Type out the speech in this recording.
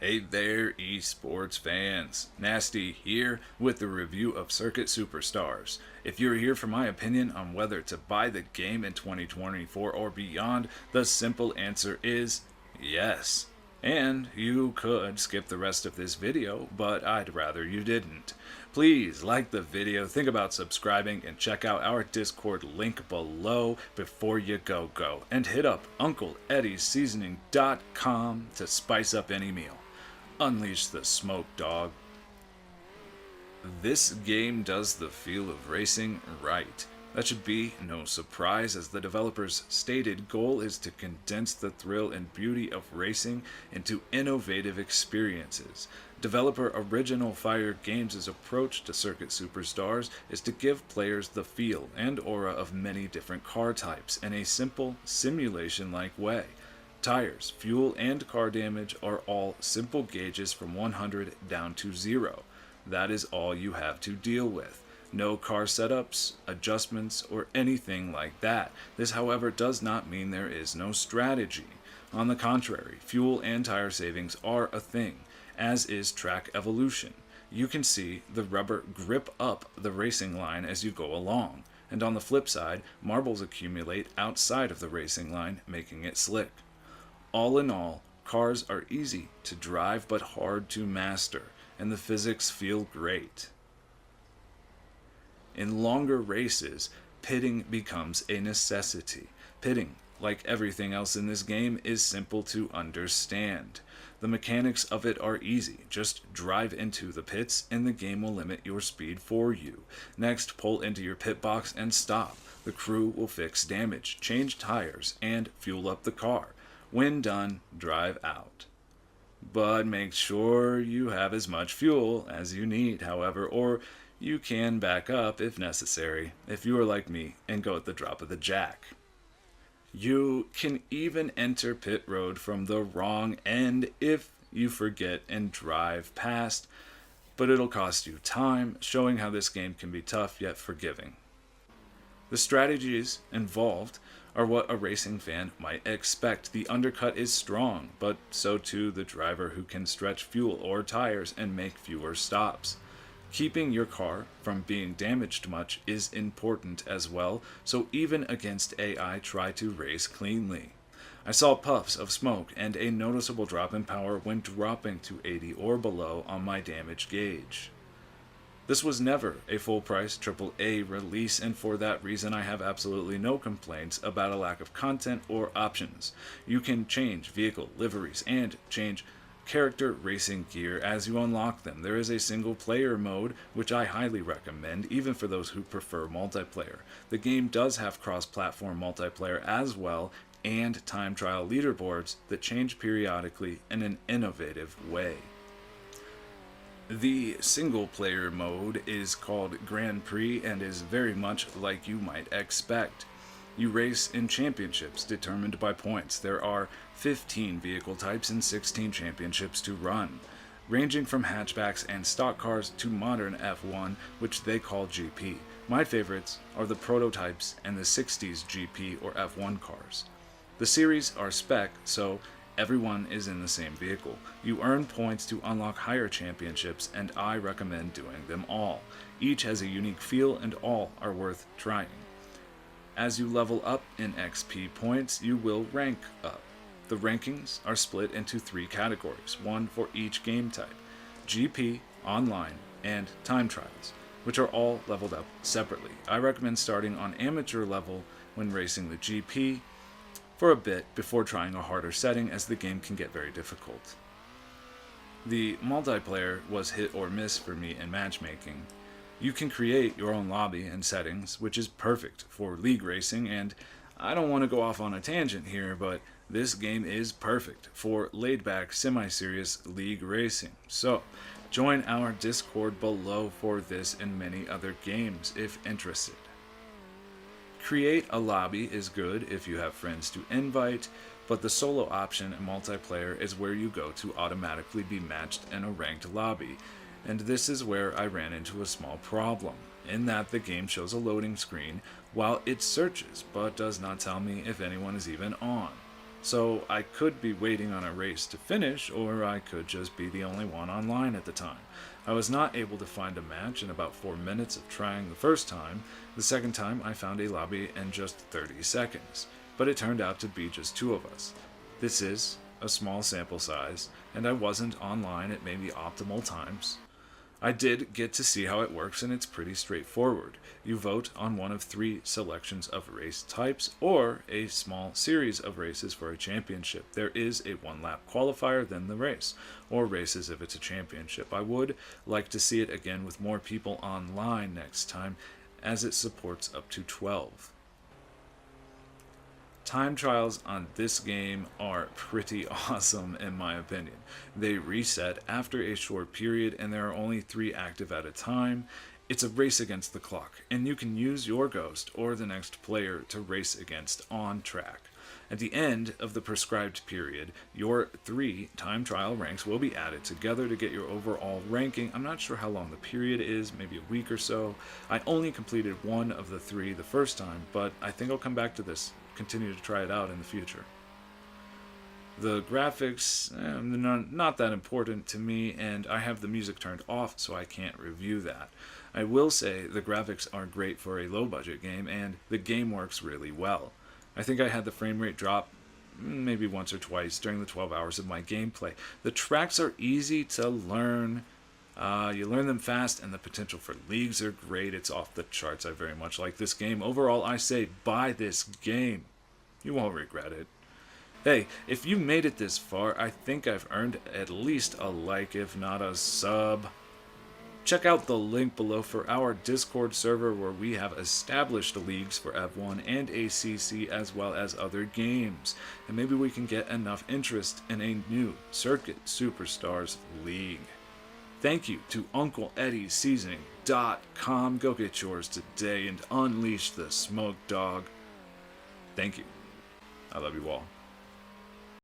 Hey there, esports fans. Nasty here with the review of Circuit Superstars. If you're here for my opinion on whether to buy the game in 2024 or beyond, the simple answer is yes. And you could skip the rest of this video, but I'd rather you didn't. Please like the video, think about subscribing, and check out our Discord link below before you go. And hit up UncleEddie'sSeasoning.com to spice up any meal. Unleash the smoke, dog. This game does the feel of racing right. That should be no surprise, as the developer's stated goal is to condense the thrill and beauty of racing into innovative experiences. Developer Original Fire Games' approach to Circuit Superstars is to give players the feel and aura of many different car types in a simple, simulation-like way. Tires, fuel, and car damage are all simple gauges from 100 down to 0. That is all you have to deal with. No car setups, adjustments, or anything like that. This, however, does not mean there is no strategy. On the contrary, fuel and tire savings are a thing, as is track evolution. You can see the rubber grip up the racing line as you go along, and on the flip side, marbles accumulate outside of the racing line, making it slick. All in all, cars are easy to drive but hard to master, and the physics feel great. In longer races, pitting becomes a necessity. Pitting, like everything else in this game, is simple to understand. The mechanics of it are easy. Just drive into the pits and the game will limit your speed for you. Next, pull into your pit box and stop. The crew will fix damage, change tires, and fuel up the car. When done, drive out. But make sure you have as much fuel as you need, however, or you can back up if necessary, if you are like me and go at the drop of the jack. You can even enter pit road from the wrong end if you forget and drive past, but it'll cost you time, showing how this game can be tough yet forgiving. The strategies involved are what a racing fan might expect. The undercut is strong, but so too the driver who can stretch fuel or tires and make fewer stops. Keeping your car from being damaged much is important as well, so even against AI, try to race cleanly. I saw puffs of smoke and a noticeable drop in power when dropping to 80 or below on my damage gauge. This was never a full-price AAA release, and for that reason I have absolutely no complaints about a lack of content or options. You can change vehicle liveries and change character racing gear as you unlock them. There is a single-player mode, which I highly recommend, even for those who prefer multiplayer. The game does have cross-platform multiplayer as well, and time trial leaderboards that change periodically in an innovative way. The single-player mode is called Grand Prix and is very much like you might expect. You race in championships determined by points. There are 15 vehicle types and 16 championships to run, ranging from hatchbacks and stock cars to modern F1, which they call GP. My favorites are the prototypes and the 60s GP or F1 cars. The series are spec, so everyone is in the same vehicle. You earn points to unlock higher championships, and I recommend doing them all. Each has a unique feel, and all are worth trying. As you level up in XP points, you will rank up. The rankings are split into 3 categories, one for each game type: GP, Online, and Time Trials, which are all leveled up separately. I recommend starting on amateur level when racing the GP for a bit before trying a harder setting, as the game can get very difficult. The multiplayer was hit or miss for me in matchmaking. You can create your own lobby and settings, which is perfect for league racing, and I don't want to go off on a tangent here, but this game is perfect for laid-back, semi-serious league racing. So, join our Discord below for this and many other games if interested. Create a lobby is good if you have friends to invite, but the solo option in multiplayer is where you go to automatically be matched in a ranked lobby. And this is where I ran into a small problem, in that the game shows a loading screen while it searches, but does not tell me if anyone is even on. So I could be waiting on a race to finish, or I could just be the only one online at the time. I was not able to find a match in about 4 minutes of trying the first time. The second time, I found a lobby in just 30 seconds, but it turned out to be just two of us. This is a small sample size, and I wasn't online at maybe optimal times. I did get to see how it works, and it's pretty straightforward. You vote on one of three selections of race types, or a small series of races for a championship. There is a one lap qualifier, then the race, or races if it's a championship. I would like to see it again with more people online next time, as it supports up to 12. Time trials on this game are pretty awesome in my opinion. They reset after a short period and there are only 3 active at a time. It's a race against the clock, and you can use your ghost or the next player to race against on track. At the end of the prescribed period, your 3 time trial ranks will be added together to get your overall ranking. I'm not sure how long the period is, maybe a week or so. I only completed 1 of the 3 the first time, but I think I'll come back to this, continue to try it out in the future. The graphics, not that important to me, and I have the music turned off, so I can't review that. I will say the graphics are great for a low-budget game, and the game works really well. I think I had the frame rate drop maybe once or twice during the 12 hours of my gameplay. The tracks are easy to learn. You learn them fast, and the potential for leagues are great. It's off the charts. I very much like this game. Overall, I say buy this game. You won't regret it. Hey, if you made it this far, I think I've earned at least a like, if not a sub. Check out the link below for our Discord server where we have established leagues for F1 and ACC as well as other games. And maybe we can get enough interest in a new Circuit Superstars League. Thank you to UncleEddieSeasoning.com. Go get yours today and unleash the smoke dog. Thank you. I love you all.